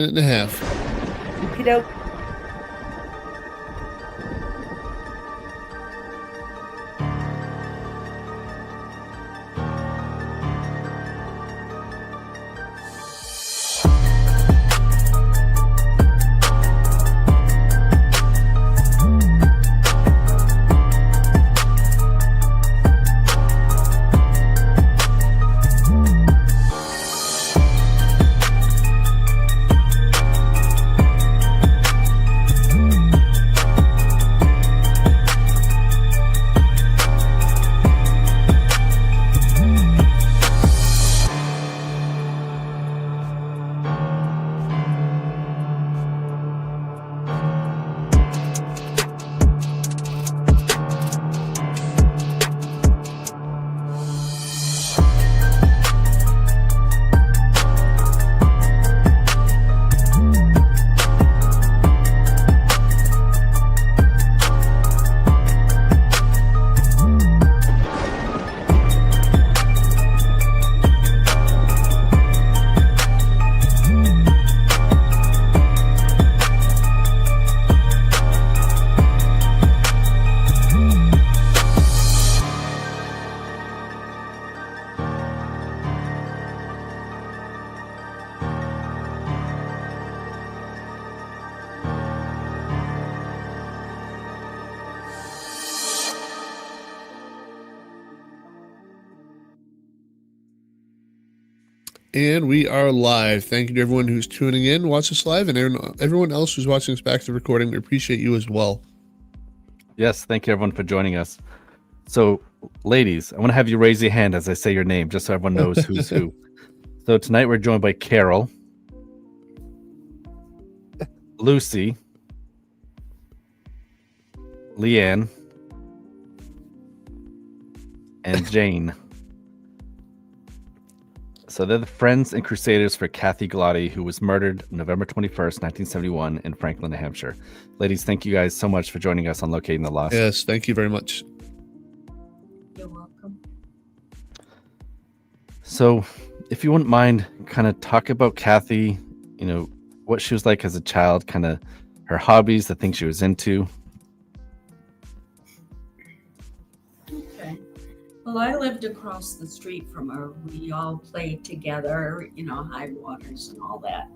minute and a half. Okey-doke. And we are live. Thank you to everyone who's tuning in, watch us live, and everyone else who's watching us back to the recording. We appreciate you as well. Yes, thank you everyone for joining us. So, ladies, I want to have you raise your hand as I say your name, just so everyone knows who's who. So tonight we're joined by Carol, Lucy, Leanne, and Jane. So they're the friends and crusaders for Kathy Gloddy, who was murdered November 21st, 1971 in Franklin, New Hampshire. Ladies, thank you guys so much for joining us on Locating the Lost. Yes, thank you very much. You're welcome. So if you wouldn't mind kind of talk about Kathy, you know, what she was like as a child, kind of her hobbies, the things she was into. Okay. Well, I lived across the street from her. We all played together, high waters and all that,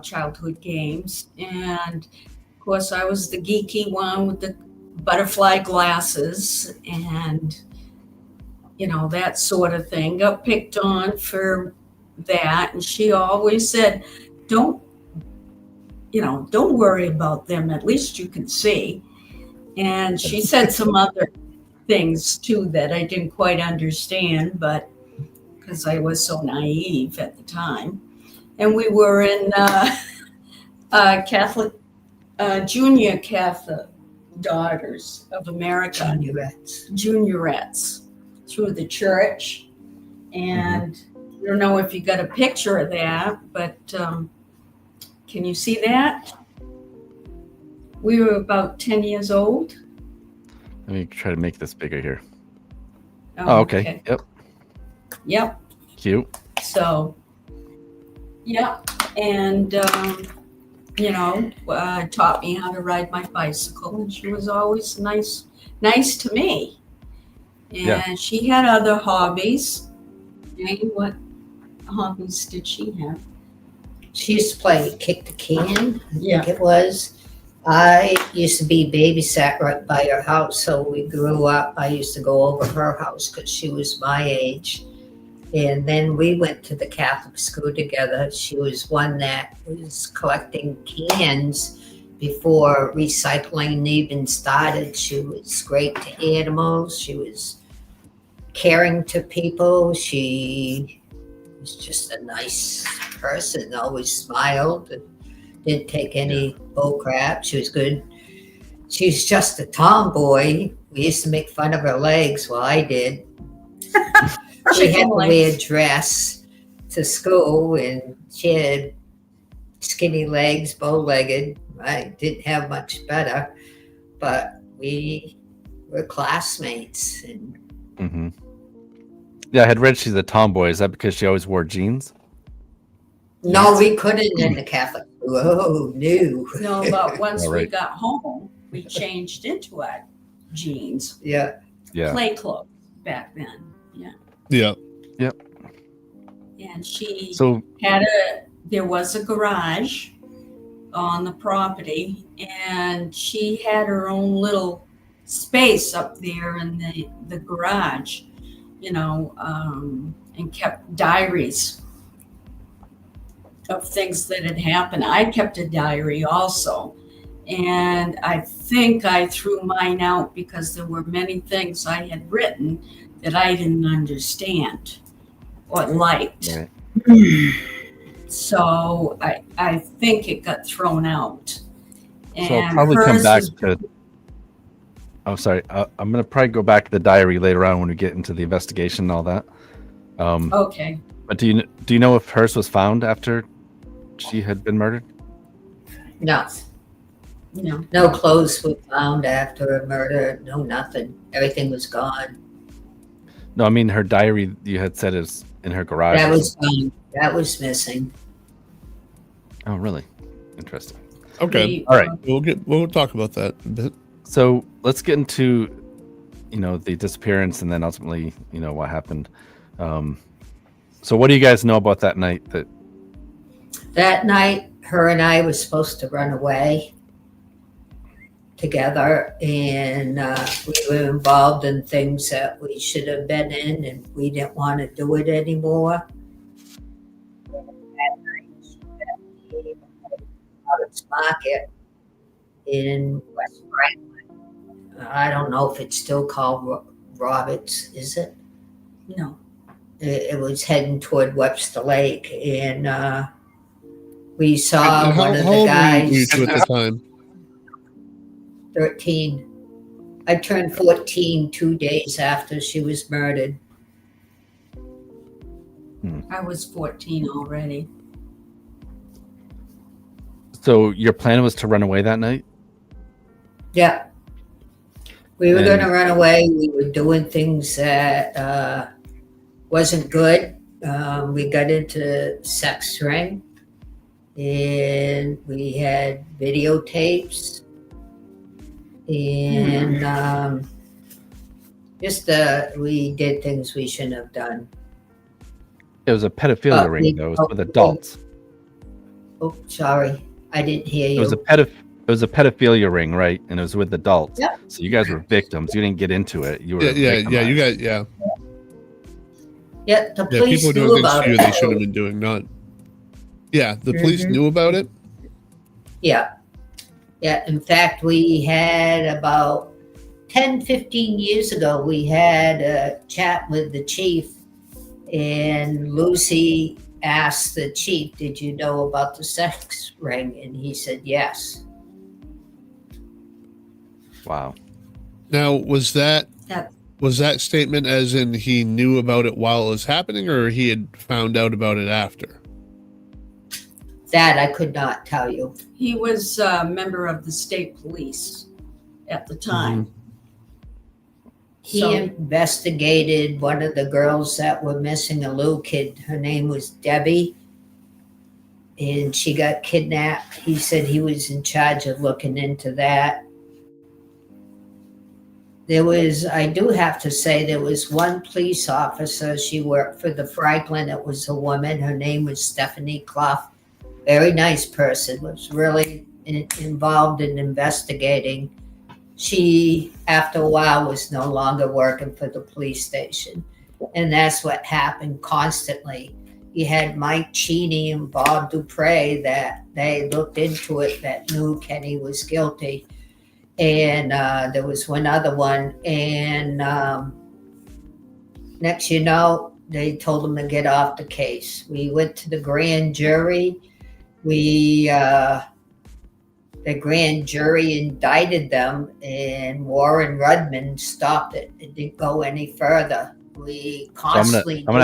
childhood games. And of course, I was the geeky one with the butterfly glasses and, that sort of thing. Got picked on for that. And she always said, don't worry about them. At least you can see. And she said some other things too that I didn't quite understand, but because I was so naive at the time. And we were in Catholic, Junior Catholic Daughters of America. Juniorettes through the church. And I don't know if you got a picture of that, but can you see that? We were about 10 years old. Let me try to make this bigger here. Oh, okay. Yep. Cute. So, yep. And, taught me how to ride my bicycle. And she was always nice to me. And she had other hobbies. Jane, what hobbies did she have? She used to play kick the can, I Yeah. think it was. I used to be babysat right by her house, so we grew up. I used to go over her house because she was my age. And then we went to the Catholic school together. She was one that was collecting cans before recycling even started. She was great to animals. She was caring to people. She was just a nice person, always smiled. Didn't take any bull crap. She was good. She was just a tomboy. We used to make fun of her legs. Well, I did. She had to wear a dress to school, and she had skinny legs, bow-legged. I didn't have much better, but we were classmates. And Yeah, I had read she's a tomboy. Is that because she always wore jeans? No, we couldn't in the Catholic school. Oh, no. No, but once All we right. got home, we changed into our jeans, Yeah. Yeah. play clothes back then. Yeah. Yeah. And she So there was a garage on the property, and she had her own little space up there in the garage, and kept diaries of things that had happened. I kept a diary also, and I think I threw mine out because there were many things I had written that I didn't understand or liked. right. So I think it got thrown out. So I'll probably come back to. Oh, sorry. I'm gonna probably go back to the diary later on when we get into the investigation and all that. Okay. But do you know if hers was found after she had been murdered? No. No. No clothes were found after her murder. No, nothing. Everything was gone. No, I mean her diary. You had said is in her garage. That was gone. That was missing. Oh, really? Interesting. Okay. All right. We'll talk about that a bit. So let's get into, the disappearance and then ultimately, what happened. So what do you guys know about that night? That night, her and I were supposed to run away together, and we were involved in things that we should have been in, and we didn't want to do it anymore. That night, she met me at Roberts Market in West Franklin. I don't know if it's still called Roberts, is it? No. It was heading toward Webster Lake, and we saw How one of the old were guys. you two at the time? 13. I turned 14 2 days after she was murdered. I was 14 already. So your plan was to run away that night? Yeah. We were And- going to run away. We were doing things that wasn't good. We got into sex ring, and we had videotapes, and we did things we shouldn't have done. It was a pedophilia Oh, ring, though. It was with adults. Oh, sorry. I didn't hear you. It was a pedophilia ring, right? And it was with adults. Yep. So you guys were victims. You didn't get into it. You were Yeah. victimized. You got yeah. Yeah, the Yeah, police people were knew doing things about to you it. they shouldn't have been doing. Not. Yeah, the police Mhm. knew about it. Yeah. In fact, we had about 10, 15 years ago, we had a chat with the chief, and Lucy asked the chief, "Did you know about the sex ring?" And he said, yes. Wow. Now, was that That- statement as in he knew about it while it was happening, or he had found out about it after? That I could not tell you. He was a member of the state police at the time. He So- investigated one of the girls that were missing, a little kid. Her name was Debbie, and she got kidnapped. He said he was in charge of looking into that. I do have to say, there was one police officer. She worked for the Franklin. It was a woman. Her name was Stephanie Clough. Very nice person. Was really involved in investigating. She, after a while, was no longer working for the police station. And that's what happened constantly. You had Mike Cheney and Bob Dupre that they looked into it, that knew Kenny was guilty. And there was one other one. And next you know, they told them to get off the case. We went to the grand jury. The grand jury indicted them, and Warren Rudman stopped it. It didn't go any further. We constantly. I'm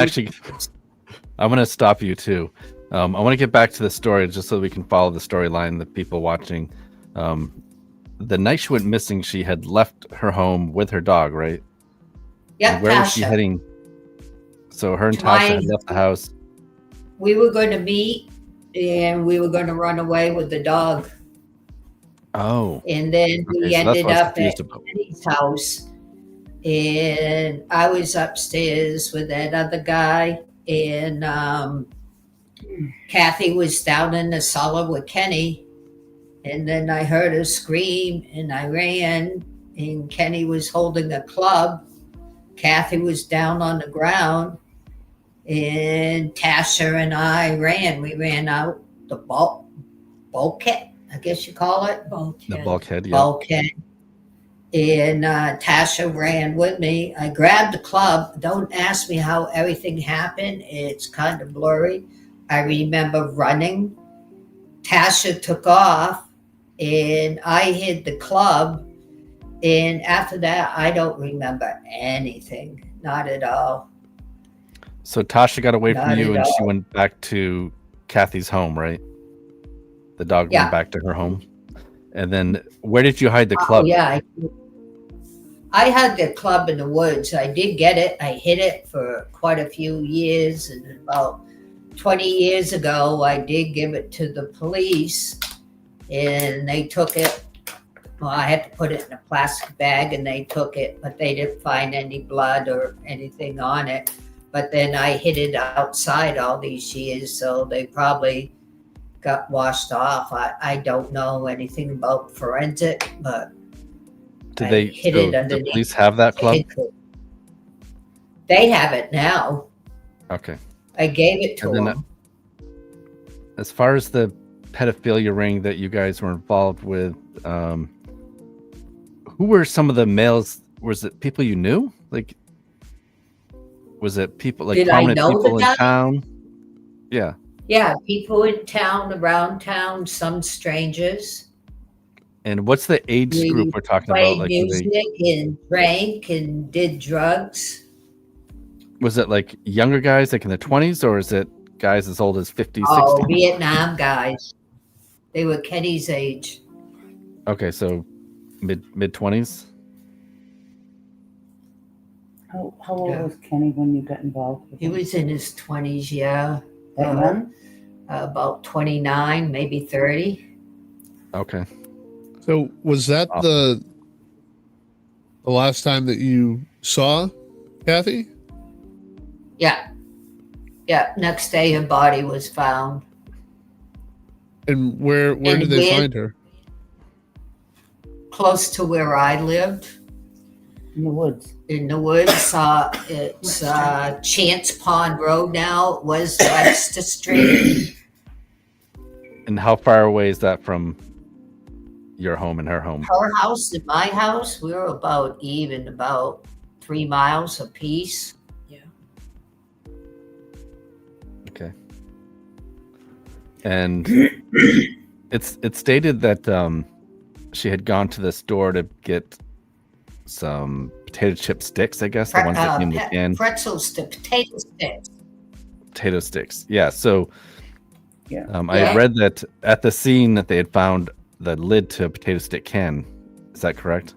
gonna stop you too. I want to get back to the story just so we can follow the storyline. The people watching. The night she went missing, she had left her home with her dog, right? Yeah, And where was she Tasha. heading? So her and Tasha had left the house. We were going to meet and we were going to run away with the dog. Oh, And then okay. we So that's ended what I was up at confused about. Kenny's house, and I was upstairs with that other guy, and Kathy was down in the cellar with Kenny. And then I heard her scream, and I ran, and Kenny was holding a club. Kathy was down on the ground, and Tasha and I ran. We ran out the bulkhead, I guess you call it. The bulkhead, yeah. Bulkhead. And Tasha ran with me. I grabbed the club. Don't ask me how everything happened. It's kind of blurry. I remember running. Tasha took off, and I hid the club. And after that, I don't remember anything. Not at all. So Tasha got away Not from you at and she all. went back to Kathy's home, right? The dog Yeah. went back to her home. And then where did you hide the club? Oh, yeah. I had the club in the woods. I did get it. I hid it for quite a few years. And about 20 years ago, I did give it to the police, and they took it. Well, I had to put it in a plastic bag, and they took it, but they didn't find any blood or anything on it. But then I hid it outside all these years, so they probably got washed off. I don't know anything about forensic, but Did I they hid so it the underneath. police have that club? They have it now. Okay. I gave it to And then, them. As far as the pedophilia ring that you guys were involved with, who were some of the males? Was it people you knew? Like, was it people like Did I prominent know the people in guy? town? Yeah. Yeah, people in town, around town, some strangers. And what's the age We group we're talking about? played Like, music and drank and did drugs. was it like younger guys, like in their 20s, or is it guys as old as 50, Oh, 60? Vietnam guys. They were Kenny's age. Okay, so mid 20s. How old Yeah. was Kenny when you got involved with He him? was in his 20s, yeah. That young? About 29, maybe 30. Okay. So was that the last time that you saw Kathy? Yeah. Yeah. Next day, her body was found. And where And did they where- find her? Close to where I lived. In the woods. In the woods. It's Chance Pond Road now. It was Webster Street. And how far away is that from your home and her home? Her house and my house, we were about 3 miles apiece. Okay. And it's stated that she had gone to the store to get some potato chip sticks, I guess, the ones that came in the can. Pretzel stick, potato sticks. Potato sticks. Yeah. So Yeah. I had Yeah. read that at the scene that they had found the lid to a potato stick can. Is that correct?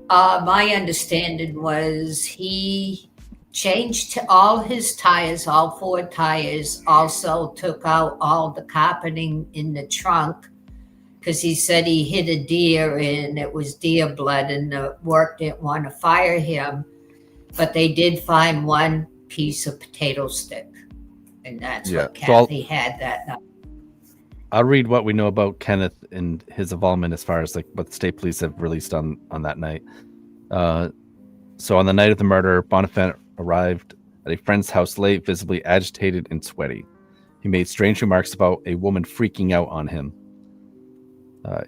My understanding was he changed all his tires, all 4 tires, also took out all the carpeting in the trunk because he said he hit a deer and it was deer blood and the work didn't want to fire him. But they did find one piece of potato stick, and that's Yeah. what So I'll- Kathy had that night. I'll read what we know about Kenneth and his involvement as far as like what the state police have released on that night. So on the night of the murder, Bonenfant arrived at a friend's house late, visibly agitated and sweaty. He made strange remarks about a woman freaking out on him.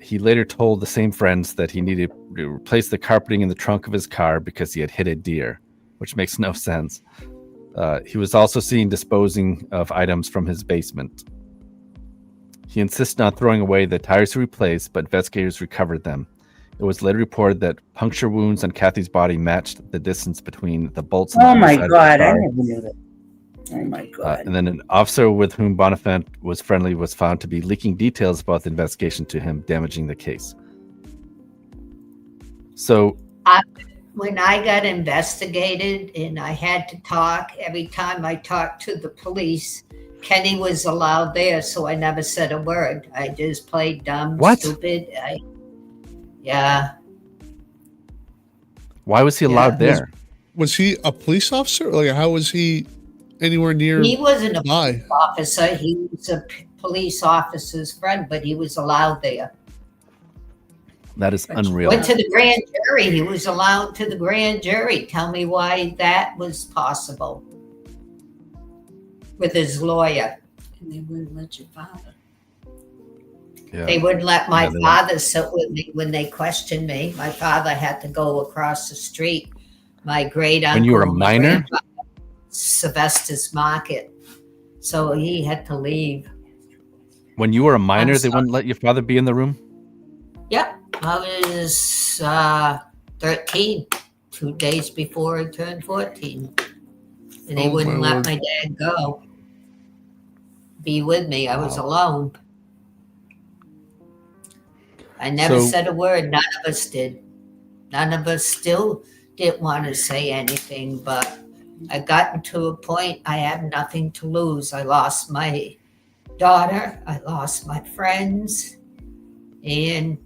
He later told the same friends that he needed to replace the carpeting in the trunk of his car because he had hit a deer, which makes no sense. He was also seen disposing of items from his basement. He insisted on throwing away the tires he replaced, but investigators recovered them. It was later reported that puncture wounds on Kathy's body matched the distance between the bolts and Oh the my underside of the God, I car. never knew that. Oh my God. And then an officer with whom Bonenfant was friendly was found to be leaking details about the investigation to him, damaging the case. So, when I got investigated and I had to talk, every time I talked to the police, Kenny was allowed there, so I never said a word. I just played dumb, What? stupid. Yeah. Why was he allowed Yeah. there? Was he a police officer? Like, how was he anywhere near He wasn't a by? police officer. He was a police officer's friend, but he was allowed there. That is unreal. Went to the grand jury. He was allowed to the grand jury. Tell me why that was possible with his lawyer. And they wouldn't let your father. Yeah. They wouldn't let my Yeah, they father sit with me when they questioned me. My father had to go across the street. My great uncle. When you were a minor? Sylvester's Market. So he had to leave. When you were a minor, I'm they wouldn't let your father be in the room? Yep. I was 13, 2 days before I turned 14. And they Oh, wouldn't my let Lord. my dad go. Be with me. I was Wow. alone. I never So- said a word. None of us did. None of us still didn't want to say anything, but I gotten to a point I have nothing to lose. I lost my daughter. I lost my friends. And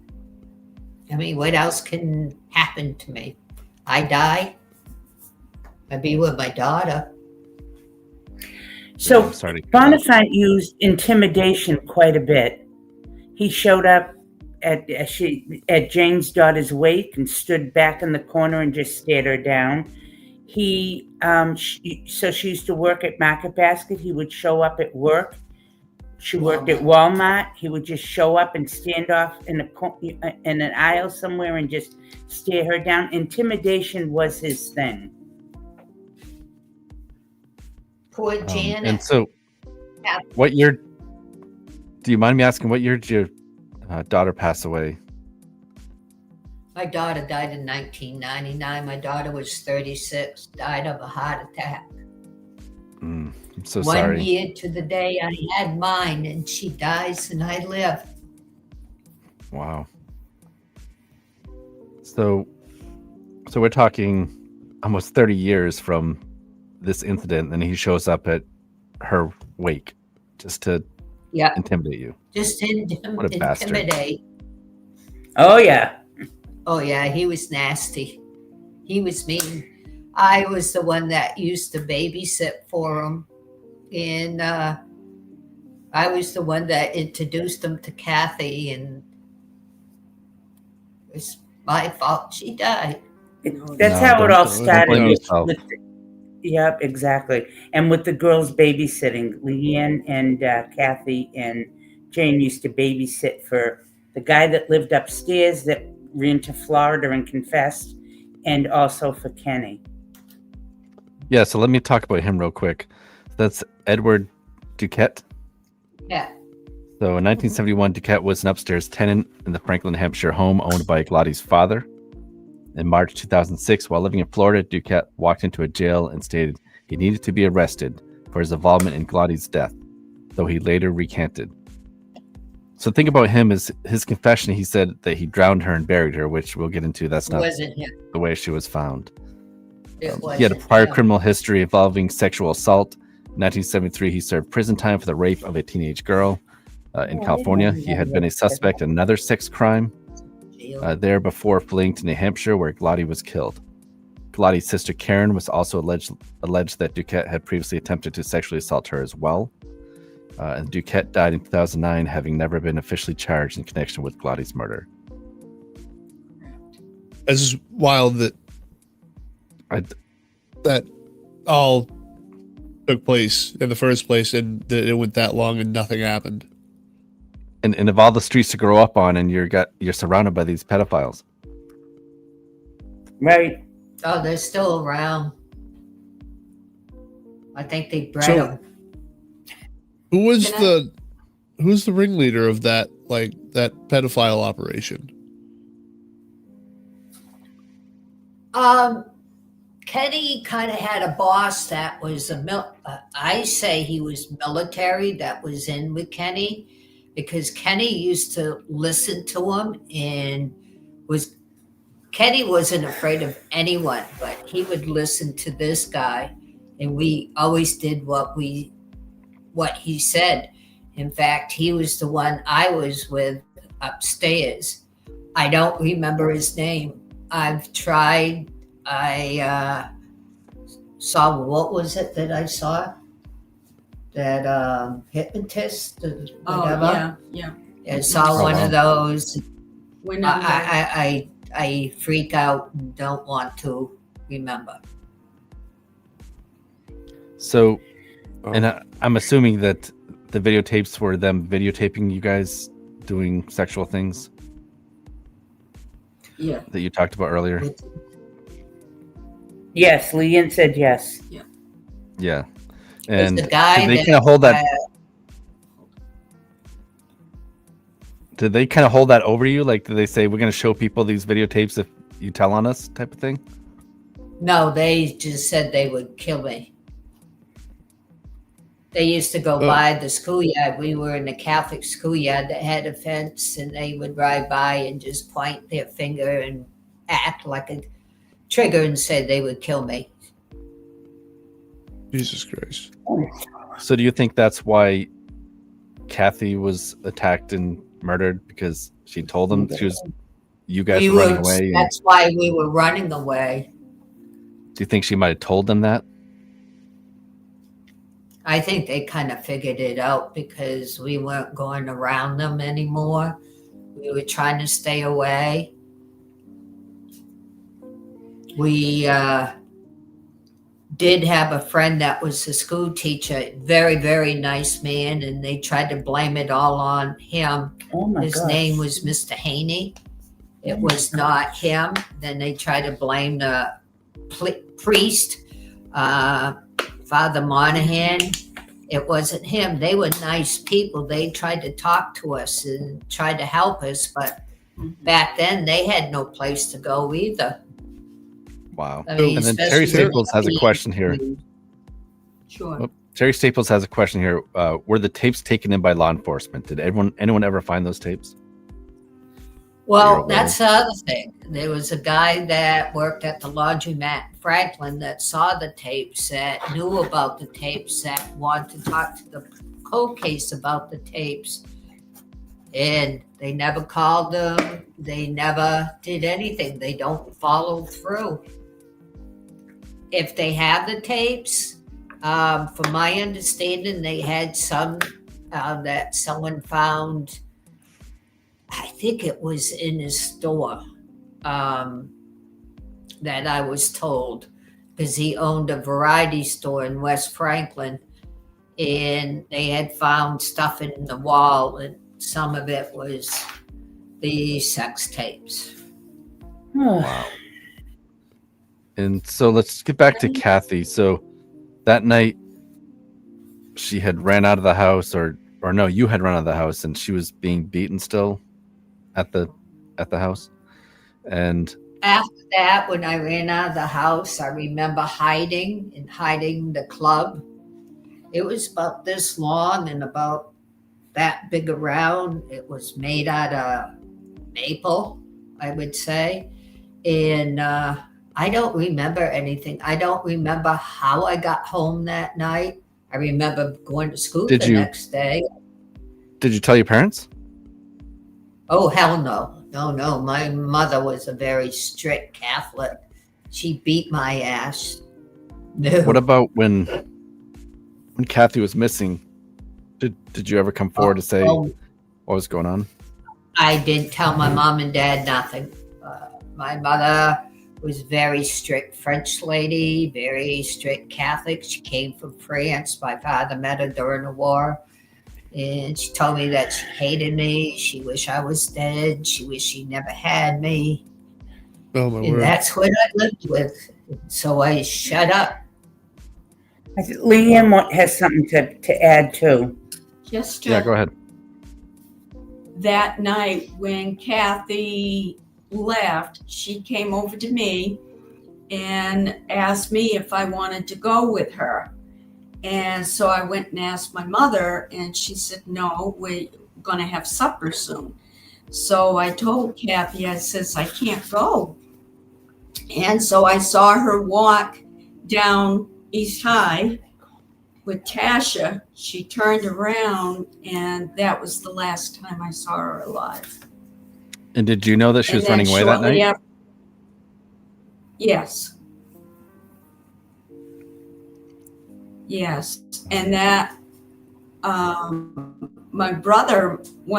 I mean, what else can happen to me? I die. I'd be with my daughter. So I'm sorry. Bonenfant used intimidation quite a bit. He showed up at Jane's daughter's wake and stood back in the corner and just stared her down. So she used to work at Market Basket. He would show up at work. She worked at Walmart. He would just show up and stand off in an aisle somewhere and just stare her down. Intimidation was his thing. Poor Janet. And so, Yeah. what year? Do you mind me asking what year did your daughter pass away? My daughter died in 1999. My daughter was 36, died of a heart attack. I'm so 1 sorry. year to the day I had mine, and she dies and I live. Wow. So we're talking almost 30 years from this incident, and he shows up at her wake just to Yeah, intimidate you. just What a bastard. intimidate. Oh, yeah. Oh, yeah, he was nasty. He was mean. I was the one that used to babysit for him. And I was the one that introduced him to Kathy, and it was my fault she died. That's No, how it don't- all don't started. blame yourself. Yep, exactly. And with the girls babysitting, Leanne and Kathy and Jane used to babysit for the guy that lived upstairs that ran to Florida and confessed, and also for Kenny. Yeah, so let me talk about him real quick. That's Edward Dukette. Yeah. So in 1971, Dukette was an upstairs tenant in the Franklin, Hampshire home owned by Gloddy's father. In March 2006, while living in Florida, Dukette walked into a jail and stated he needed to be arrested for his involvement in Gloddy's death, though he later recanted. So think about him as his confession. He said that he drowned her and buried her, which we'll get into. That's It not wasn't him. the way she was found. It wasn't He had a prior him. criminal history involving sexual assault. In 1973, he served prison time for the rape of a teenage girl in California. He had been a suspect in another sex crime there before fleeing to New Hampshire, where Gloddy was killed. Gloddy's sister Karen was also alleged that Dukette had previously attempted to sexually assault her as well. And Dukette died in 2009, having never been officially charged in connection with Gloddy's murder. It's wild that that all took place in the first place, and that it went that long and nothing happened. And of all the streets to grow up on, and you're surrounded by these pedophiles. Right. Oh, they're still around. I think they bred So- them. Who's Can the ringleader of that pedophile operation? Kenny kind of had a boss that was I say he was military that was in with Kenny, because Kenny used to listen to him and was Kenny wasn't afraid of anyone, but he would listen to this guy, and we always did what he said. In fact, he was the one I was with upstairs. I don't remember his name. I've tried. I saw, what was it that I saw? That hypnotist, whatever. Yeah. I saw one of those. We're not I freak out and don't want to remember. So, and I'm assuming that the videotapes were them videotaping you guys doing sexual things that you talked about earlier. Yes, Leanne said yes. Yeah. And the guy did they kind of hold that? Did they kind of hold that over you? Like, did they say, we're going to show people these videotapes if you tell on us type of thing? No, they just said they would kill me. They used to go by the schoolyard. We were in the Catholic schoolyard that had a fence, and they would ride by and just point their finger and act like a trigger and said they would kill me. Jesus Christ. So do you think that's why Kathy was attacked and murdered, because she told them you guys were running away? That's why we were running away. Do you think she might have told them that? I think they kind of figured it out because we weren't going around them anymore. We were trying to stay away. We did have a friend that was a school teacher, very, very nice man, and they tried to blame it all on him. Oh my His gosh. name was Mr. Haney. It was not him. Then they tried to blame the priest, Father Monahan. It wasn't him. They were nice people. They tried to talk to us and tried to help us, but back then they had no place to go either. Wow. I mean, and then Terry especially Staples has a question here. Sure. Terry Staples has a question here. Were the tapes taken in by law enforcement? Did anyone ever find those tapes? Well, that's the other thing. There was a guy that worked at the laundromat in Franklin that saw the tapes, that knew about the tapes, that wanted to talk to the cold case about the tapes. And they never called them. They never did anything. They don't follow through. If they have the tapes, from my understanding, they had some that someone found. I think it was in his store that I was told, because he owned a variety store in West Franklin, and they had found stuff in the wall, and some of it was the sex tapes. Wow. And so let's get back to Kathy. So that night she had ran out of the house, or no, you had run out of the house, and she was being beaten still at the house. And After that, when I ran out of the house, I remember hiding the club. It was about this long and about that big around. It was made out of maple, I would say. And I don't remember anything. I don't remember how I got home that night. I remember going to school next day. Did you tell your parents? Oh, hell no. No. My mother was a very strict Catholic. She beat my ass. No. What about when Kathy was missing? Did you ever come forward to say what was going on? I didn't tell my mom and dad nothing. My mother was very strict French lady, very strict Catholic. She came from France. My father met her during the war. And she told me that she hated me. She wished I was dead. She wished she never had me. Oh, my And word. that's what I lived with. So I shut up. I think Leanne has something to add too. Just Yeah, go ahead. that night when Kathy left, she came over to me and asked me if I wanted to go with her. And so I went and asked my mother, and she said, no, we're going to have supper soon. So I told Kathy, I says, I can't go. And so I saw her walk down East High with Tasha. She turned around, and that was the last time I saw her alive. And did you know that she was running away that night? Yes. Yes. And that one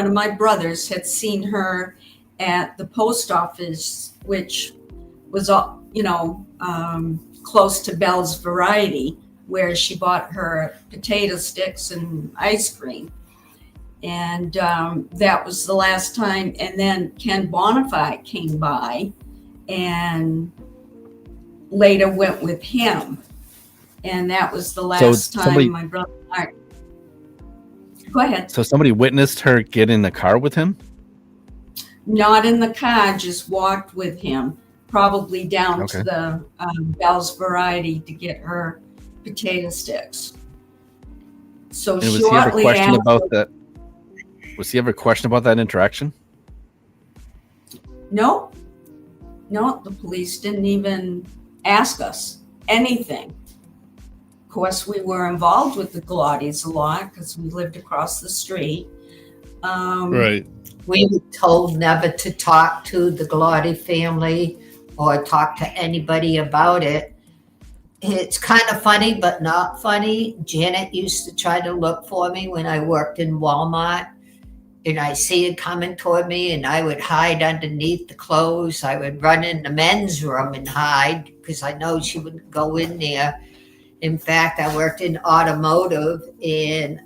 of my brothers had seen her at the post office, which was, close to Bell's Variety, where she bought her potato sticks and ice cream. And that was the last time. And then Ken Bonenfant came by and later went with him. And that was the last time my brother and I... Go ahead. So somebody witnessed her get in the car with him? Not in the car, just walked with him, probably down to the Bell's Variety to get her potato sticks. So and was he ever questioned about that? Was he ever questioned about that interaction? No, the police didn't even ask us anything. Of course, we were involved with the Gloddys a lot because we lived across the street. Right. We were told never to talk to the Gloddy family or talk to anybody about it. It's kind of funny, but not funny. Janet used to try to look for me when I worked in Walmart, and I see her coming toward me, and I would hide underneath the clothes. I would run in the men's room and hide because I know she wouldn't go in there. In fact, I worked in automotive, and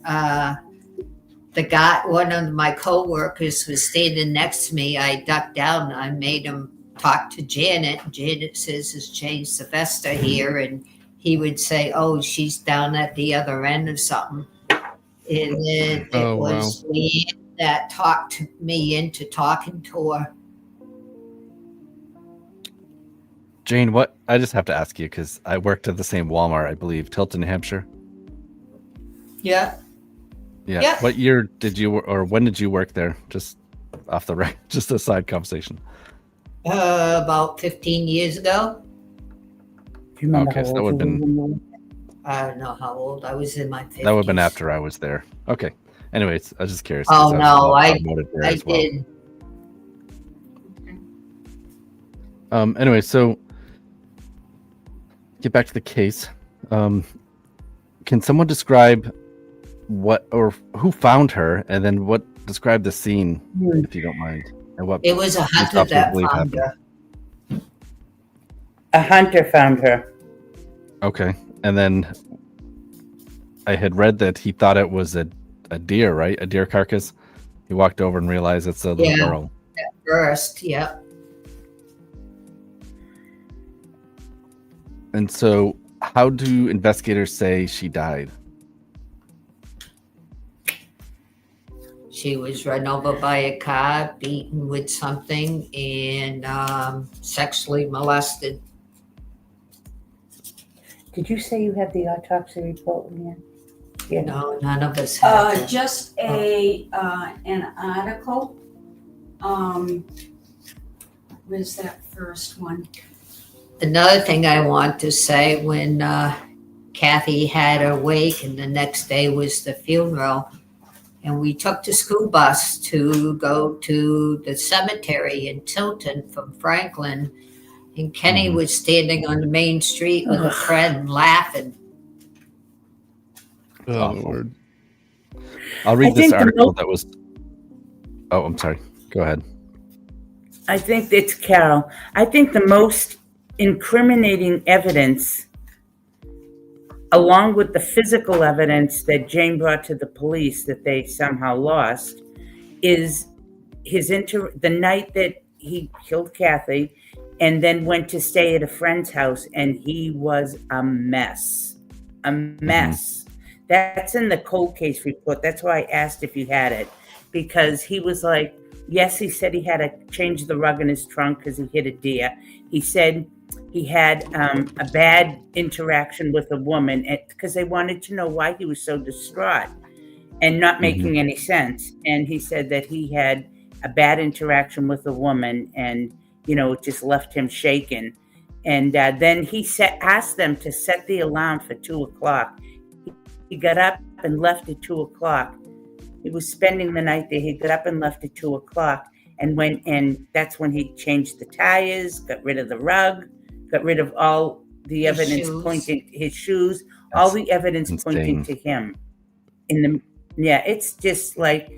one of my coworkers was standing next to me. I ducked down and I made him talk to Janet. Janet says, "Is Jane Sylvester here?" And he would say, "Oh, she's down at the other end of something." And then it was Leanne that talked me into talking to her. Jane, what? I just have to ask you because I worked at the same Walmart, I believe, Tilton, Hampshire. Yeah. Yeah. Yeah. What year did you, or when did you work there? Just off the right, just a side conversation. About 15 years ago. Do you remember Okay, so that would have been... I don't know how old. I was in my 50s. That would have been after I was there. Okay. Anyways, I was just curious. Oh, no, I did. Well. Anyway, so get back to the case. Can someone describe what or who found her, and then describe the scene, if you don't mind, and what it was a hunter that found her. A hunter found her. Okay, and then I had read that he thought it was a deer, right? A deer carcass. He walked over and realized it's a little girl. At first, yeah. And so, how do investigators say she died? She was run over by a car, beaten with something, and sexually molested. Did you say you had the autopsy report, Leanne? Yeah. No, none of us have. Just an article. Where's that first one? Another thing I want to say, when Kathy had her wake and the next day was the funeral, and we took the school bus to go to the cemetery in Tilton from Franklin, and Kenny was standing on the main street with a friend laughing. Oh, Lord. I'll read this article that was... Oh, I'm sorry. Go ahead. I think it's Carol. I think the most incriminating evidence, along with the physical evidence that Jane brought to the police that they somehow lost, is the night that he killed Kathy and then went to stay at a friend's house, and he was a mess. A mess. That's in the cold case report. That's why I asked if you had it, because he was like, yes, he said he had to change the rug in his trunk because he hit a deer. He said he had a bad interaction with a woman because they wanted to know why he was so distraught and not making any sense. And he said that he had a bad interaction with a woman, and, it just left him shaken. And then he asked them to set the alarm for 2:00. He got up and left at 2:00. He was spending the night there. He got up and left at 2:00 and went, and that's when he changed the tires, got rid of the rug, got rid of all the His evidence shoes. pointing his shoes, all the evidence insane. pointing to him. It's just like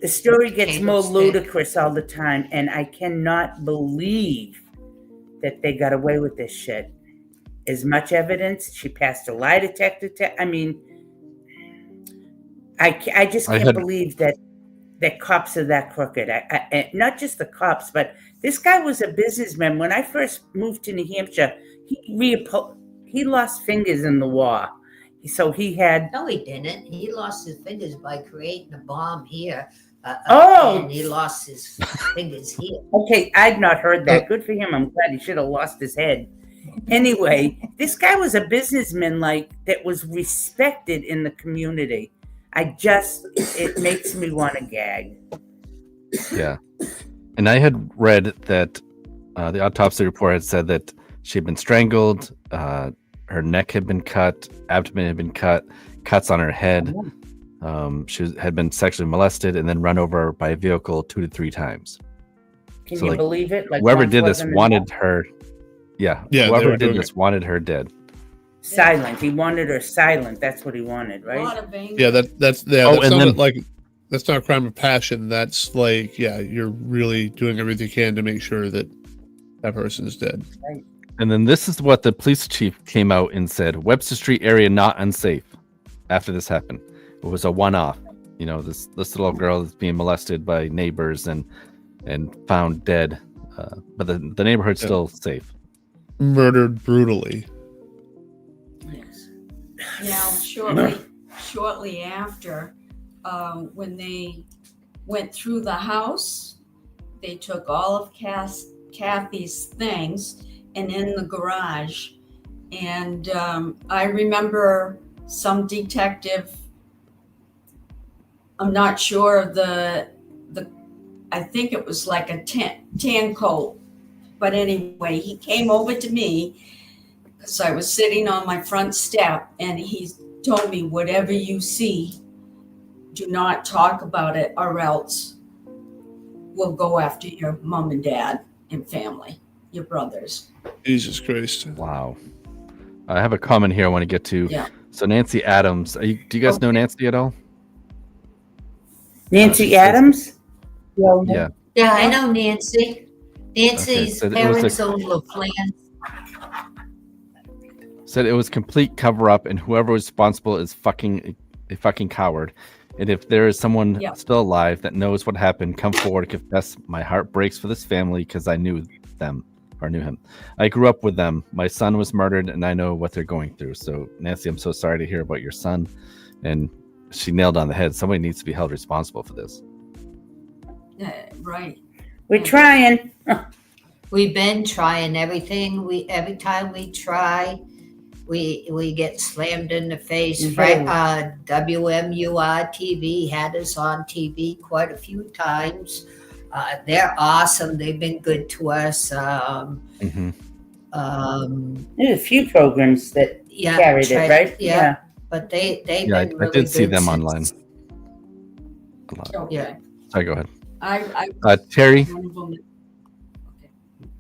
the story gets more ludicrous all the time, and I cannot believe that they got away with this shit. As much evidence, she passed a lie detector test. I mean, I just can't believe that cops are that crooked. I not just the cops, but this guy was a businessman. When I first moved to New Hampshire, he lost fingers in the war. So he had... No, he didn't. He lost his fingers by creating a bomb here. And he lost his fingers here. Okay, I'd not heard that. Good for him. I'm glad he should have lost his head. Anyway, this guy was a businessman that was respected in the community. It makes me want to gag. Yeah. And I had read that the autopsy report had said that she had been strangled, her neck had been cut, abdomen had been cut, cuts on her head. She had been sexually molested and then run over by a vehicle 2 to 3 times. Can you believe it? Whoever did this wanted her. Yeah. Whoever did this wanted her dead. Silent. He wanted her silent. That's what he wanted, right? A lot of anger. Yeah, that's that's not a crime of passion. That's you're really doing everything you can to make sure that person is dead. Right. And then this is what the police chief came out and said: Webster Street area not unsafe. After this happened, it was a one-off. You know, this little girl is being molested by neighbors and found dead, but the neighborhood's still safe. Murdered brutally. Yes. Now, shortly after, when they went through the house, they took all of Kathy's things and in the garage. And I remember some detective, I'm not sure I think it was like a tan coat. But anyway, he came over to me because I was sitting on my front step, and he told me, whatever you see, do not talk about it, or else we'll go after your mom and dad and family, your brothers. Jesus Christ. Wow. I have a comment here I want to get to. Yeah. So Nancy Adams, do you guys know Nancy at all? Nancy Adams? Yeah. Yeah, I know Nancy. Nancy's so parents owned LaFlance. Said it was complete cover up, and whoever was responsible is a fucking coward. And if there is someone still alive that knows what happened, come forward and confess. My heart breaks for this family because I knew them or knew him. I grew up with them. My son was murdered, and I know what they're going through. So Nancy, I'm so sorry to hear about your son. And she nailed on the head. Somebody needs to be held responsible for this. Right. We're trying. We've been trying everything. Every time we try, we get slammed in the face. Mm-hmm. WMUR TV had us on TV quite a few times. They're awesome. They've been good to us. Mm-hmm. There's a few programs that carried it, right? Yeah. But they've been really good. I did see them online. Okay. Yeah. Sorry, go ahead.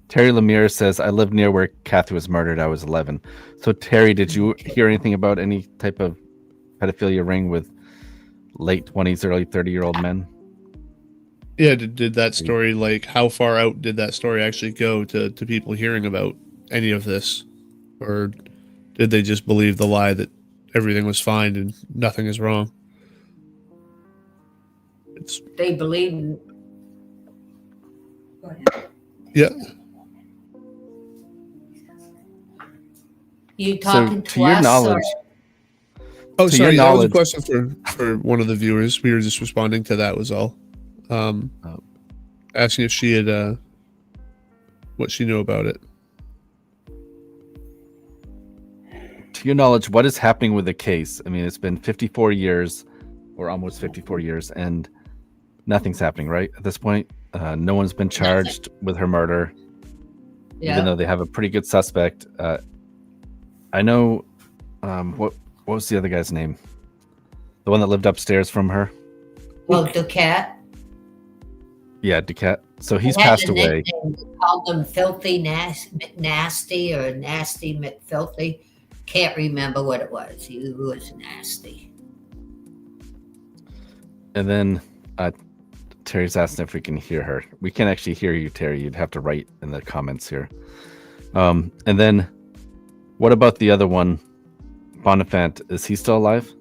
Terry Lemire says, I lived near where Kathy was murdered. I was 11. So Terry, did you hear anything about any type of pedophilia ring with late 20s, early 30-year-old men? Yeah, did that story, how far out did that story actually go to people hearing about any of this? Or did they just believe the lie that everything was fine and nothing is wrong? They believe. Go ahead. Yeah. You talking to your us? knowledge. Oh, To sorry. your That was a knowledge- question for one of the viewers. We were just responding to that was all. Asking if she had what she knew about it. To your knowledge, what is happening with the case? I mean, it's been 54 years or almost 54 years and nothing's happening, right? At this point, no one's been charged with her murder. even though they have a pretty good suspect. I know, what was the other guy's name? The one that lived upstairs from her? Well, Dukette. Yeah, Dukette. So he's He had passed a away. nickname. We called him Filthy Nasty or Nasty McFilthy. Can't remember what it was. He was nasty. And then Terry's asking if we can hear her. We can't actually hear you, Terry. You'd have to write in the comments here. And then what about the other one, Bonenfant? Is he still alive?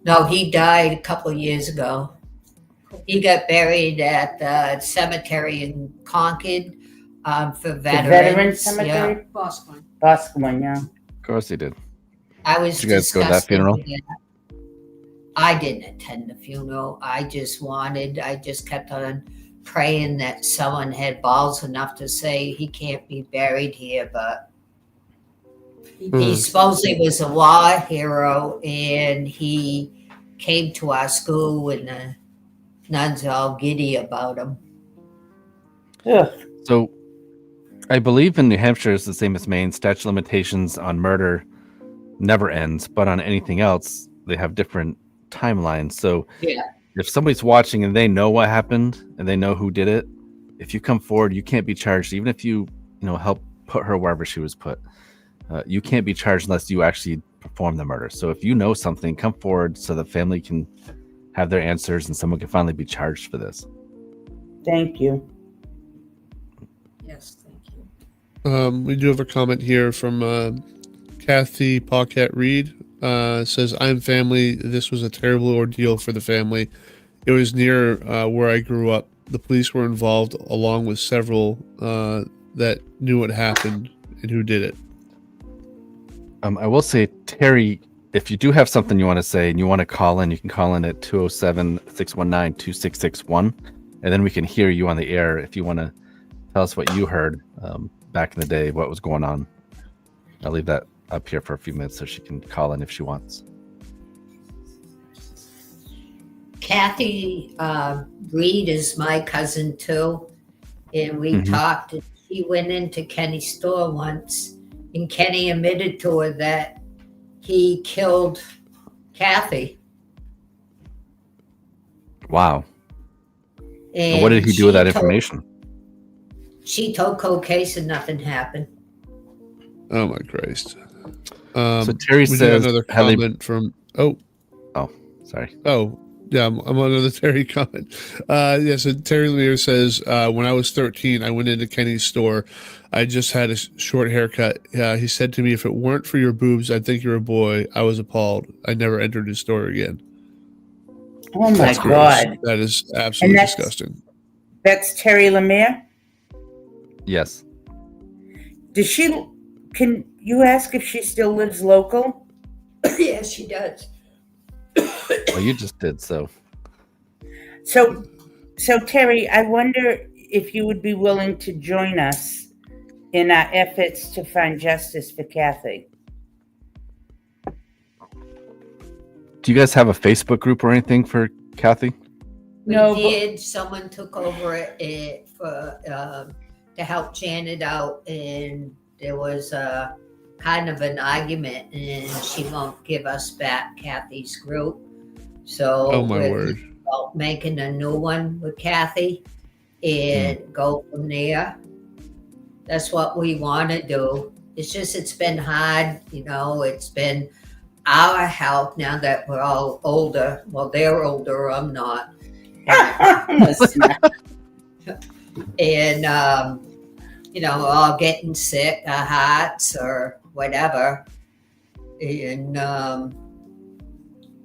No, he died a couple of years ago. He got buried at the cemetery in Concord for The veterans. veteran cemetery? Yeah. Boston. Boston, yeah. Of course he did. I was Did you guys go to that disgusted funeral? with that. I didn't attend the funeral. I just kept on praying that someone had balls enough to say he can't be buried here, but he supposedly was a war hero, and he came to our school and the nuns are all giddy about him. Ugh. So I believe in New Hampshire, it's the same as Maine. Statute of limitations on murder never ends, but on anything else, they have different timelines. So Yeah. if somebody's watching and they know what happened and they know who did it, if you come forward, you can't be charged, even if you help put her wherever she was put. You can't be charged unless you actually perform the murder. So if you know something, come forward so the family can have their answers and someone can finally be charged for this. Thank you. Yes, thank you. We do have a comment here from Kathy Pocket Reed. Says, I'm family. This was a terrible ordeal for the family. It was near where I grew up. The police were involved along with several that knew what happened and who did it. I will say, Terry, if you do have something you want to say and you want to call in, you can call in at 207-619-2661, and then we can hear you on the air if you want to tell us what you heard back in the day, what was going on. I'll leave that up here for a few minutes so she can call in if she wants. Kathy Reed is my cousin too, and we talked. And she went into Kenny's store once, and Kenny admitted to her that he killed Kathy. Wow. And What did he do with she that told- information? She told cold case and nothing happened. Oh my Christ. So Terry we do says, another have they- comment from Sorry. yeah, I'm on another Terry comment. So Terry Lear says, when I was 13, I went into Kenny's store. I just had a short haircut. He said to me, if it weren't for your boobs, I'd think you're a boy. I was appalled. I never entered his store again. Oh my That's gross. God. That is absolutely that's- disgusting. That's Terry Lemire? Yes. Can you ask if she still lives local? Yes, she does. Well, you just did, so. So Terry, I wonder if you would be willing to join us in our efforts to find justice for Kathy. Do you guys have a Facebook group or anything for Kathy? We No, but- did. Someone took over it for to help Janet out, and there was a kind of an argument, and she won't give us back Kathy's group. So Oh my we're word. about making a new one with Kathy and go from there. That's what we want to do. It's been hard, it's been our help now that we're all older. Well, they're older, I'm not. And, we're all getting sick, our hearts or whatever. And,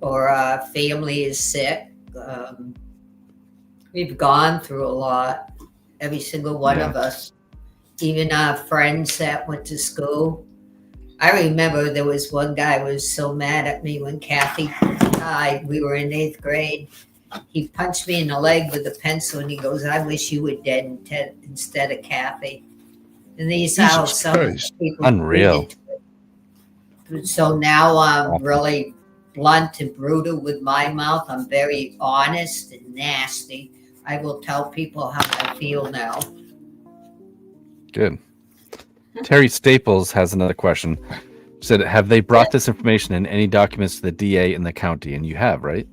or our family is sick. We've gone through a lot, every single one of us, even our friends that went to school. I remember there was one guy who was so mad at me when Kathy died. We were in 8th grade. He punched me in the leg with a pencil and he goes, I wish you were dead instead of Kathy. And these are how Jesus some Christ. people. Unreal. So now I'm really blunt and brutal with my mouth. I'm very honest and nasty. I will tell people how I feel now. Good. Terry Staples has another question. She said, have they brought this information in any documents to the DA in the county? And you have, right?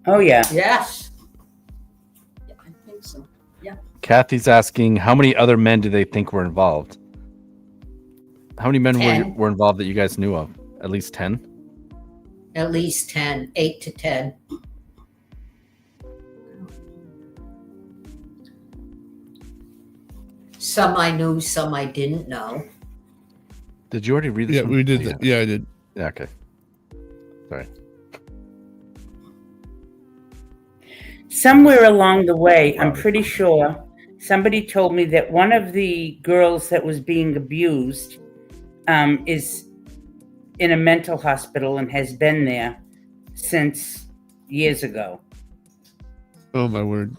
Oh yeah. Yes. Yeah, I think so. Kathy's asking, how many other men do they think were involved? How many men 10. were involved that you guys knew of? At least 10? At least 10, 8 to 10. Some I knew, some I didn't know. Did you already read this? Yeah, one? we did that. Yeah, I did. Yeah, okay. Sorry. Somewhere along the way, I'm pretty sure somebody told me that one of the girls that was being abused is in a mental hospital and has been there since years ago. Oh my word.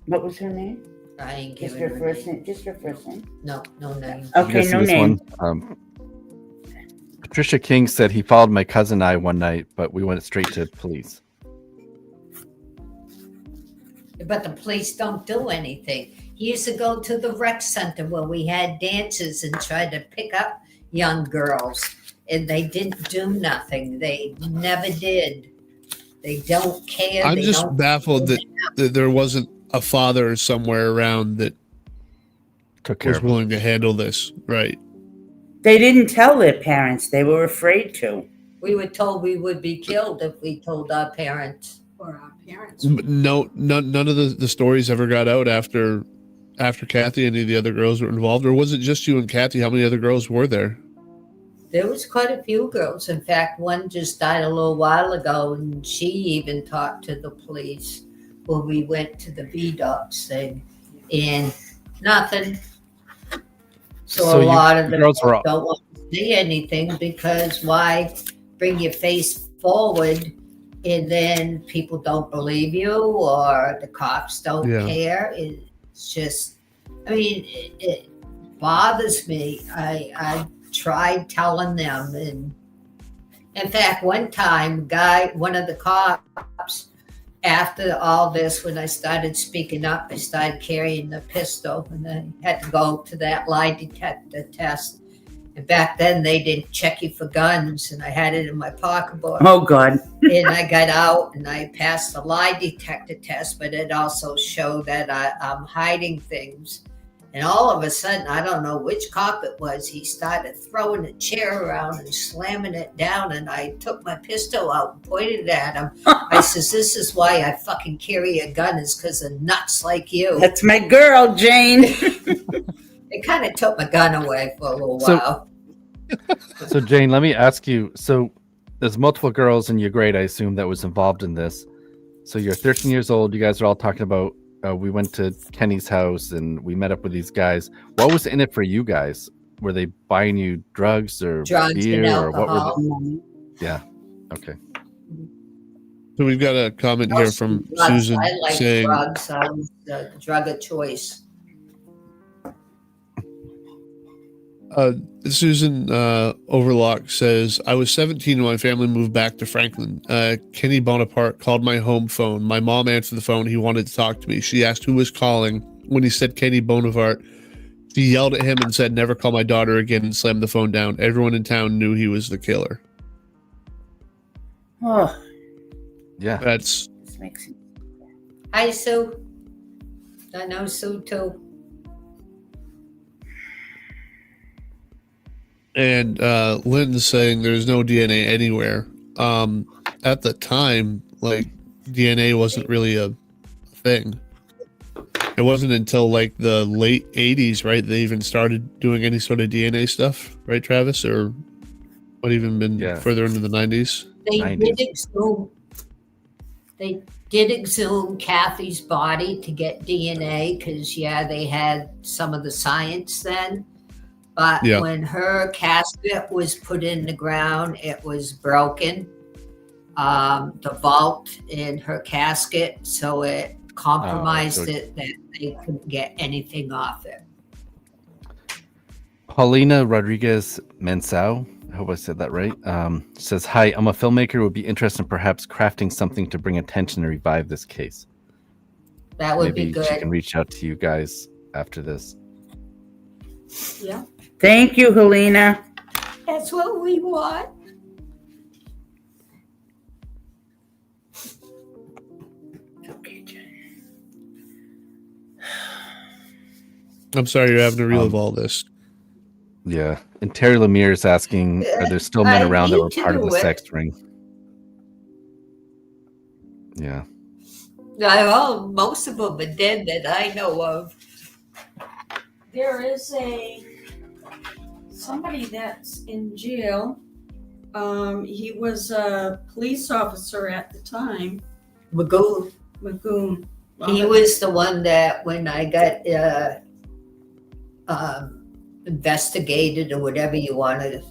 What was her name? I ain't Just giving her her first name. Just her first name. no name. Did you Okay, guys see no this name. one? Patricia King said he followed my cousin and I one night, but we went straight to police. But the police don't do anything. He used to go to the rec center where we had dances and tried to pick up young girls, and they didn't do nothing. They never did. They don't care. I'm They just don't baffled that there wasn't a father somewhere around that Took care was of him. willing to handle this. Right. They didn't tell their parents. They were afraid to. We were told we would be killed if we told our parents. Or our parents. But no, none of the stories ever got out after Kathy. Any of the other girls were involved, or was it just you and Kathy? How many other girls were there? There was quite a few girls. In fact, one just died a little while ago, and she even talked to the police when we went to the V-Docs thing, and nothing. So So a you- lot of the girls girls were all- don't want to say anything because why bring your face forward and then people don't believe you or the cops don't Yeah. care? It's just, I mean, it bothers me. I tried telling them, and in fact, one time, one of the cops, after all this, when I started speaking up, I started carrying the pistol, and I had to go to that lie detector test. And back then, they didn't check you for guns, and I had it in my pocketbook. Oh God. And I got out, and I passed the lie detector test, but it also showed that I'm hiding things. And all of a sudden, I don't know which cop it was, he started throwing a chair around and slamming it down. And I took my pistol out and pointed it at him. I says, this is why I fucking carry a gun, is because of nuts like you. That's my girl, Jane. It kind of took my gun away for a little So- while. So Jane, let me ask you. So there's multiple girls in your grade, I assume, that was involved in this. So you're 13 years old. You guys are all talking about. We went to Kenny's house and we met up with these guys. What was in it for you guys? Were they buying you drugs or Drugs beer and or what were alcohol. they? Yeah. Okay. So we've got a comment here from Drugs. Susan I like saying, drugs. I was the drug of choice. Susan Overlock says, I was 17 when my family moved back to Franklin. Kenny Bonaparte called my home phone. My mom answered the phone. He wanted to talk to me. She asked who was calling. When he said Kenny Bonaparte, she yelled at him and said, never call my daughter again, and slammed the phone down. Everyone in town knew he was the killer. Oh, Yeah. That's this makes it. Hi, Sue. I know Sue too. And Lynn's saying there's no DNA anywhere. At the time, like, DNA wasn't really a thing. It wasn't until like the late 80s, right? They even started doing any sort of DNA stuff, right, Travis? Or what, even been Yeah. further into the 90s? They 90s. did exhume. They did exhume Kathy's body to get DNA because they had some of the science then. But Yeah. when her casket was put in the ground, it was broken. The vault in her casket, so it compromised so- it that they couldn't get anything off it. Paulina Rodriguez Mensau, I hope I said that right, says, hi, I'm a filmmaker who would be interested in perhaps crafting something to bring attention and revive this case. That would Maybe be good. she can reach out to you guys after this. Yeah, Thank you, Helena. That's what we want. Okay, Jen. I'm sorry you're having to relive all this. Yeah. And Terry Lemire is asking, are there still men I around that need were to part of the do it. sex ring? Yeah. Most of them are dead that I know of. there is somebody that's in jail. He was a police officer at the time, Magoo. Magoon. He was the one that when I got investigated or whatever you want to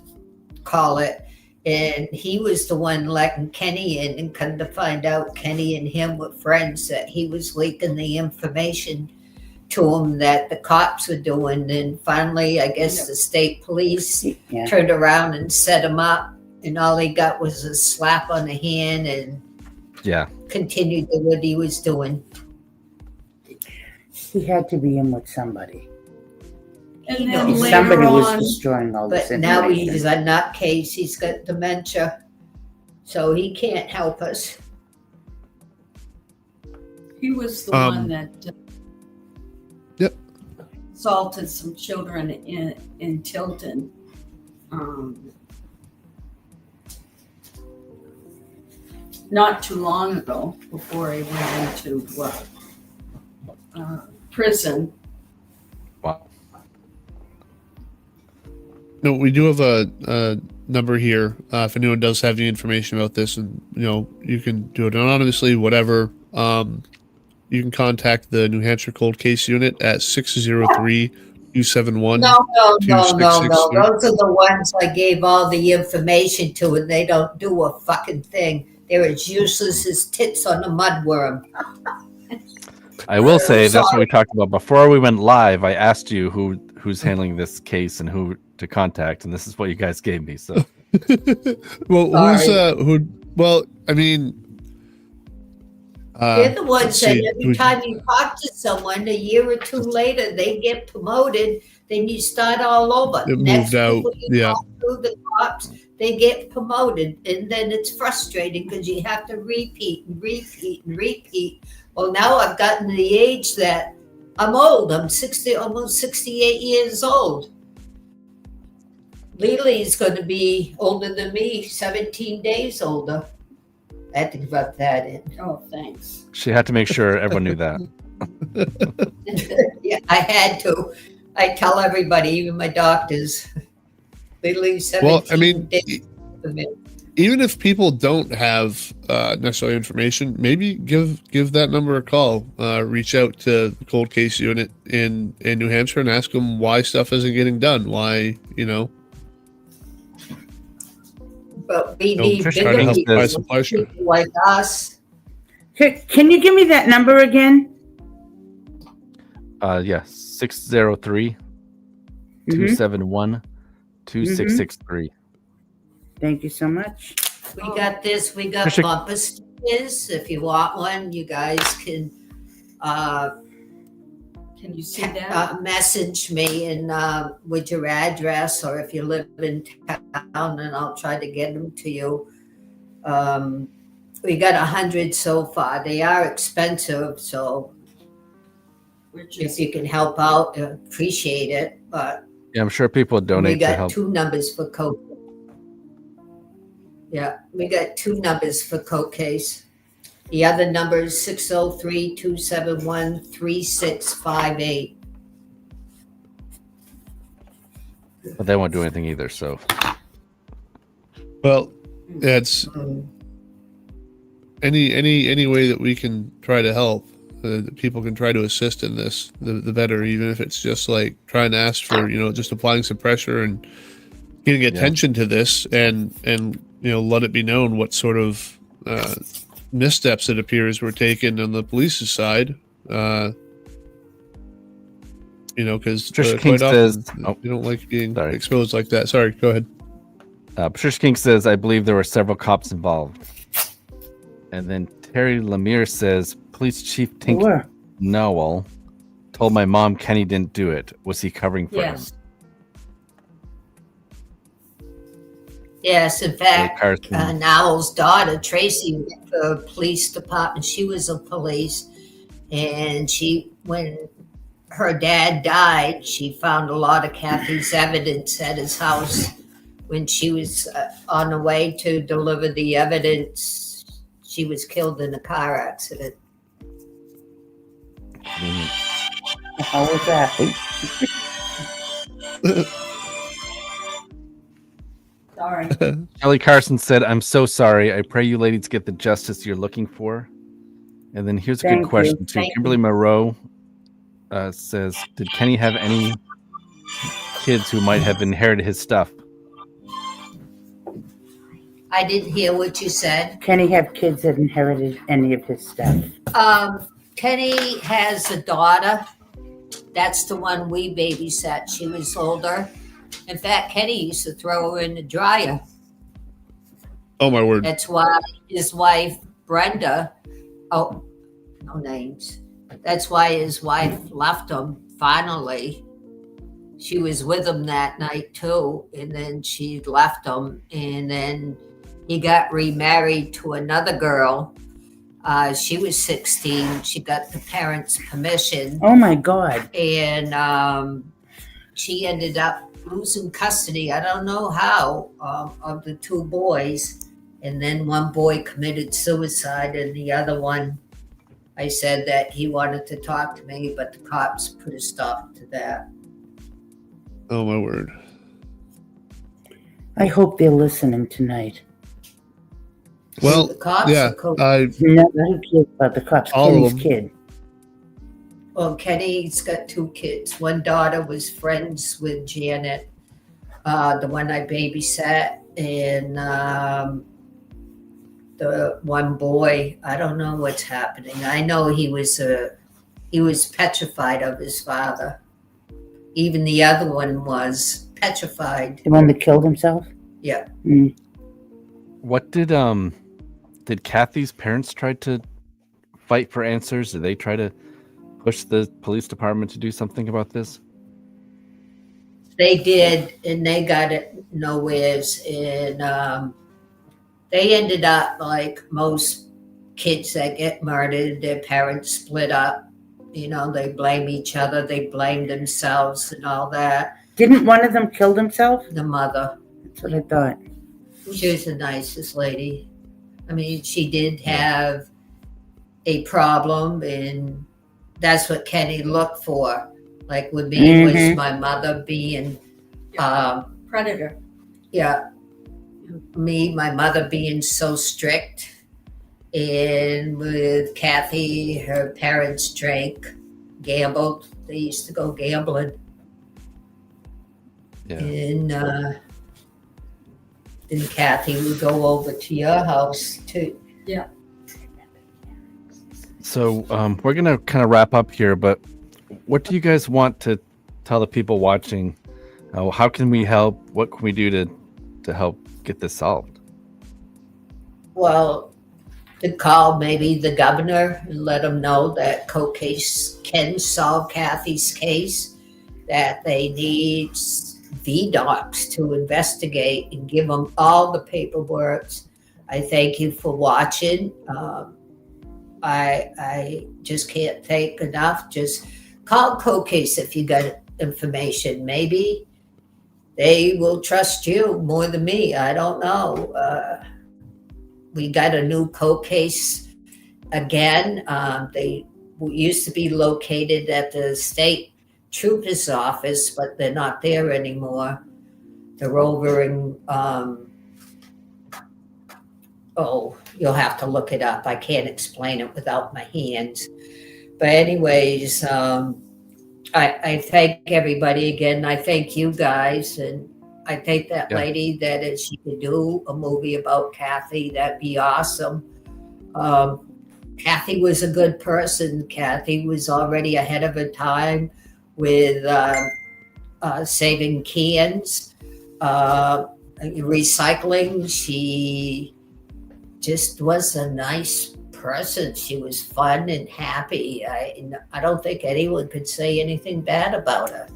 call it, and he was the one letting Kenny in, and come to find out Kenny and him were friends, that he was leaking the information to him that the cops were doing. And finally, I guess the state police Yeah. turned around and set him up, and all he got was a slap on the hand and Yeah. continued to what he was doing. He had to be in with somebody. And know, then later Somebody was on, destroying all this But now information. he's a nutcase. He's got dementia, so he can't help us. he was the one that Yep. assaulted some children in Tilton. Not too long ago, before he went into prison. Wow. No, we do have a number here. If anyone does have any information about this, and you can do it anonymously, whatever. You can contact the New Hampshire Cold Case Unit at 603-271. No. 2663. Those are the ones I gave all the information to, and they don't do a fucking thing. They're as useless as tits on a mudworm. I will say that's what Sorry. we talked about before we went live. I asked you who's handling this case and who to contact, and this is what you guys gave me. So Well, Sorry. who? Well, I mean, They're the ones let's that see, every time you talk to someone, a year or two later, they get promoted. Then you start all over. It Next moved out, people you yeah. talk to, the cops, they get promoted, and then it's frustrating because you have to repeat and repeat and repeat. Well, now I've gotten to the age that I'm old. I'm 60, almost 68 years old. Lily's going to be older than me, 17 days older. I had to rub that in. Oh, thanks. she had to make sure everyone knew that. Yeah, I had to. I tell everybody, even my doctors. Lily's 17 well, I mean, days older than me. even if people don't have necessarily information, maybe give that number a call. Reach out to the Cold Case Unit in New Hampshire and ask them why stuff isn't getting done. Why, But we No, need Trish, bigger try to help people, this. Supply store. people like us. Can you give me that number again? Yeah, 603 271 2663. Thank you so much. We got this. We got Tricia- bumper stickers. If you want one, you guys can Can you see that? message me and with your address, or if you live in town, and I'll try to get them to you. We got 100 so far. They are expensive, so Which if is you can help out, appreciate it. But Yeah, I'm sure people we donate to got help. 2 numbers for coke. Yeah, we got 2 numbers for coke case. The other number is 603-271-3658. But they won't do anything either. So Well, it's any way that we can try to help, that people can try to assist in this, the better. Even if it's just like trying to ask for, just applying some pressure and getting attention to this, and let it be known what sort of missteps it appears were taken on the police's side. Because Tricia quite King often says- you don't like being Sorry. exposed like that. Sorry, go ahead. Patricia King says, I believe there were several cops involved. And then Terry Lemire says, Police Chief Tink Sure. Nowell told my mom Kenny didn't do it. Was he covering for Yes. him? Yes, in fact, Carson. Nowell's daughter, Tracy, went for police department. She was a police. And when her dad died, she found a lot of Kathy's evidence at his house. When she was on the way to deliver the evidence, she was killed in a car accident. How was that? Sorry. Kelly Carson said, "I'm so sorry. I pray you ladies get the justice you're looking for." And then here's a Thank good you. question too. Thank Kimberly Moreau says, "Did Kenny have any kids who might have inherited his stuff?" I didn't hear what you said. Kenny have kids that inherited any of his stuff? Kenny has a daughter. That's the one we babysat. She was older. In fact, Kenny used to throw her in the dryer. Oh my word. That's why his wife, Brenda, oh, no names. That's why his wife left him finally. She was with him that night too, and then she left him, and then he got remarried to another girl. She was 16. She got the parents' permission, Oh my God. and she ended up losing custody. I don't know how, of the two boys. And then one boy committed suicide, and the other one, I said that he wanted to talk to me, but the cops put a stop to that. Oh my word. I hope they're listening tonight. Well, The cops yeah, are cool. No, who cares about the cops? All of Kenny's them. kid. Well, Kenny's got two kids. One daughter was friends with Janet, the one I babysat, and the one boy, I don't know what's happening. I know he was petrified of his father. Even the other one was petrified. The one that killed himself? Yeah. Mm. What did Kathy's parents try to fight for answers? Did they try to push the police department to do something about this? They did, and they got it nowheres. And they ended up like most kids that get murdered, their parents split up. You know, they blame each other, they blame themselves and all that. Didn't one of them kill himself? The mother, That's what I thought. she was the nicest lady. I mean, she did have a problem, and that's what Kenny looked for. Like with me, was Mhm. my mother being, Predator. yeah, my mother being so strict. And with Kathy, her parents drank, gambled. They used to go gambling. Yeah. And then Kathy would go over to your house too. So we're gonna kind of wrap up here, but what do you guys want to tell the people watching? How can we help? What can we do to help get this solved? Well, to call maybe the governor and let him know that cold case can solve Kathy's case, that they need VDOCs to investigate and give them all the paperwork. I thank you for watching. I just can't thank enough. Just call cold case if you got information. Maybe they will trust you more than me. I don't know. We got a new cold case again. They used to be located at the state trooper's office, but they're not there anymore. They're over in, you'll have to look it up. I can't explain it without my hands. But anyways, I thank everybody again. I thank you guys, and I thank that lady that if she could do a movie about Kathy, that'd be awesome. Kathy was a good person. Kathy was already ahead of her time with saving cans, recycling. She just was a nice person. She was fun and happy. I don't think anyone could say anything bad about her.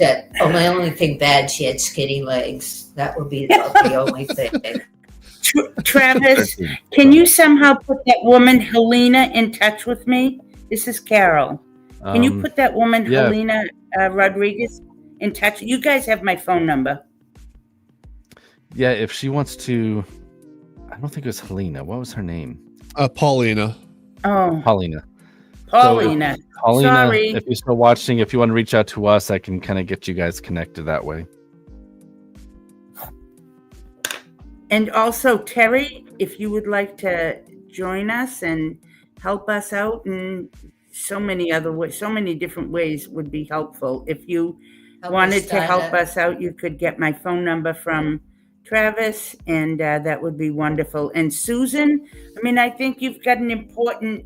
the only thing bad, she had skinny legs. That would be about the only thing. Travis, 13. can you somehow put that woman Helena in touch with me? This is Carol. Can you put that woman yeah. Helena Rodriguez in touch? You guys have my phone number. Yeah, if she wants to, I don't think it was Helena. What was her name? Paulina. Oh, Paulina. Paulina. Paulina, Sorry. if you're still watching, if you want to reach out to us, I can kind of get you guys connected that way. And also, Terry, if you would like to join us and help us out in so many other ways, so many different ways would be helpful. If you wanted to help us out, you could get my phone number from Travis, and that would be wonderful. And Susan, I mean, I think you've got an important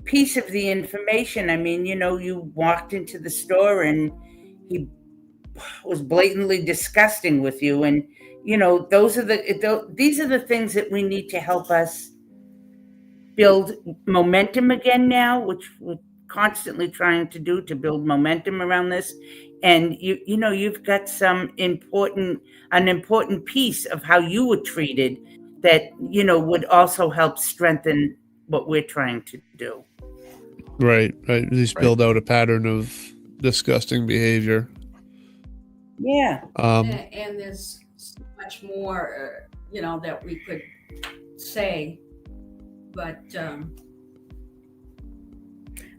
piece of the information. I mean, you walked into the store and he was blatantly disgusting with you, and these are the things that we need to help us build momentum again now, which we're constantly trying to do, to build momentum around this. And you've got an important piece of how you were treated that would also help strengthen what we're trying to do. Right. At least build out a pattern of disgusting behavior. Yeah. And there's so much more, that we could say, but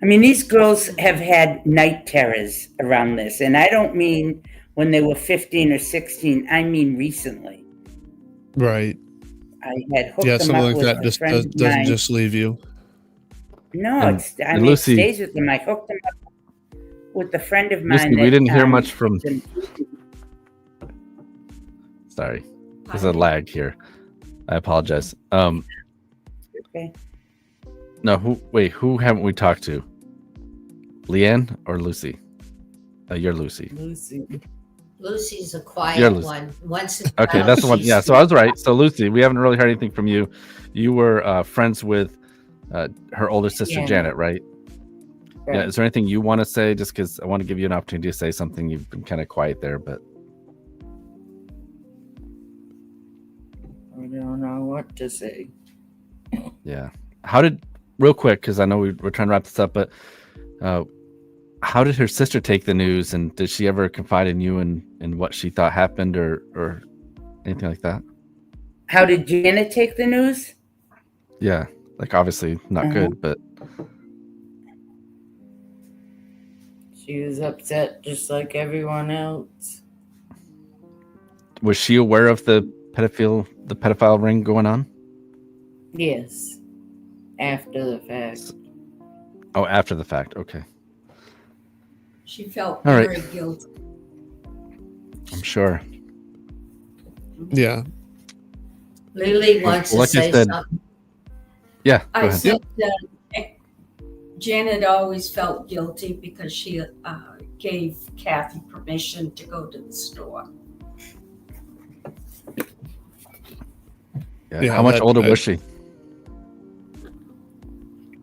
I mean, these girls have had night terrors around this, and I don't mean when they were 15 or 16. I mean recently. Right. I had hooked Yeah, them something up like with that a just friend of doesn't mine. just leave you. No, And it Lucy- stays with them. I hooked them up with a friend of mine. Lucy, we didn't hear much from. them- Sorry, there's a lag here. I apologize. Okay. No, who haven't we talked to? Leanne or Lucy? You're Lucy. Lucy's a You're quiet Lucy. one. Once in a Okay, while, that's the one. she's- Yeah, so I was right. So Lucy, we haven't really heard anything from you. You were friends with her older sister, Yeah. Janet, right? Yeah. Right. Is there anything you want to say? Just because I want to give you an opportunity to say something. You've been kind of quiet there, but I don't know what to say. yeah. Real quick, because I know we're trying to wrap this up, but how did her sister take the news, and did she ever confide in you and what she thought happened or anything like that? How did Janet take the news? Yeah, like obviously not good, but She was upset just like everyone else. was she aware of the pedophile ring going on? Yes. After the fact. Oh, after the fact. Okay, she felt All right. very guilty. I'm sure. Yeah. Lily wants Well, like to I say said- something. Yeah, go I ahead. said Janet always felt guilty because she gave Kathy permission to go to the store. Yeah. Yeah, How much that- older I- was she?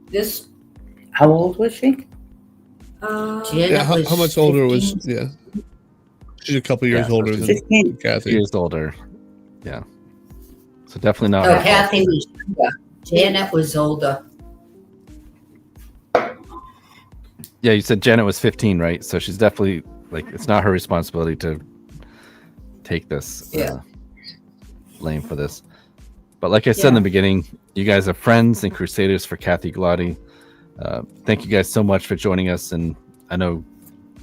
This How old was she? Janet Yeah. How was much older 15. was? Yeah. She's a couple years Yeah, older she's than 15. Kathy. Years older. Yeah. So definitely not. No, her fault. Kathy was younger. Janet was older. Yeah, you said Janet was 15, right? So she's definitely it's not her responsibility to take this blame for this. But like I said in the beginning, you guys are friends and crusaders for Kathy Gloddy. Thank you guys so much for joining us, and I know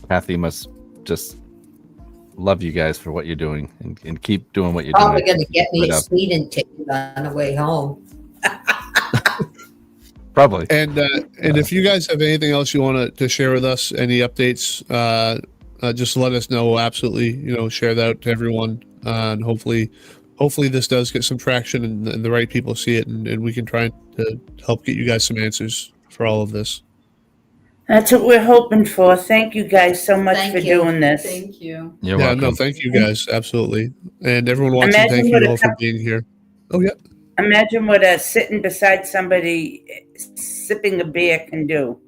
Kathy must just love you guys for what you're doing and keep doing what you're Probably doing. going to get me Right a up. speeding ticket on the way home. Probably. And if you guys have anything else you want to share with us, any updates, just let us know. Absolutely, share that to everyone, and hopefully this does get some traction and the right people see it, and we can try to help get you guys some answers for all of this. That's what we're hoping for. Thank you guys so much Thank for you. doing this. Thank you. You're Yeah, welcome. no, thank you guys, absolutely, and everyone watching, Imagine thank what you a all for being here. Oh yeah. Imagine what sitting beside somebody sipping a beer can do.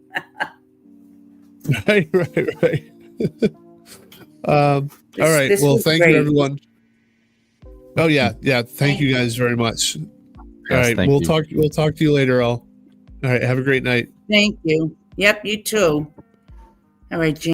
Right. All right. This Well, was thank great. you, everyone. Oh yeah, yeah. Thank Thank you guys very much. All Yes, right, thank we'll you. talk. We'll talk to you later. All right. Have a great night. Thank you. Yep, you too. All right, Jane.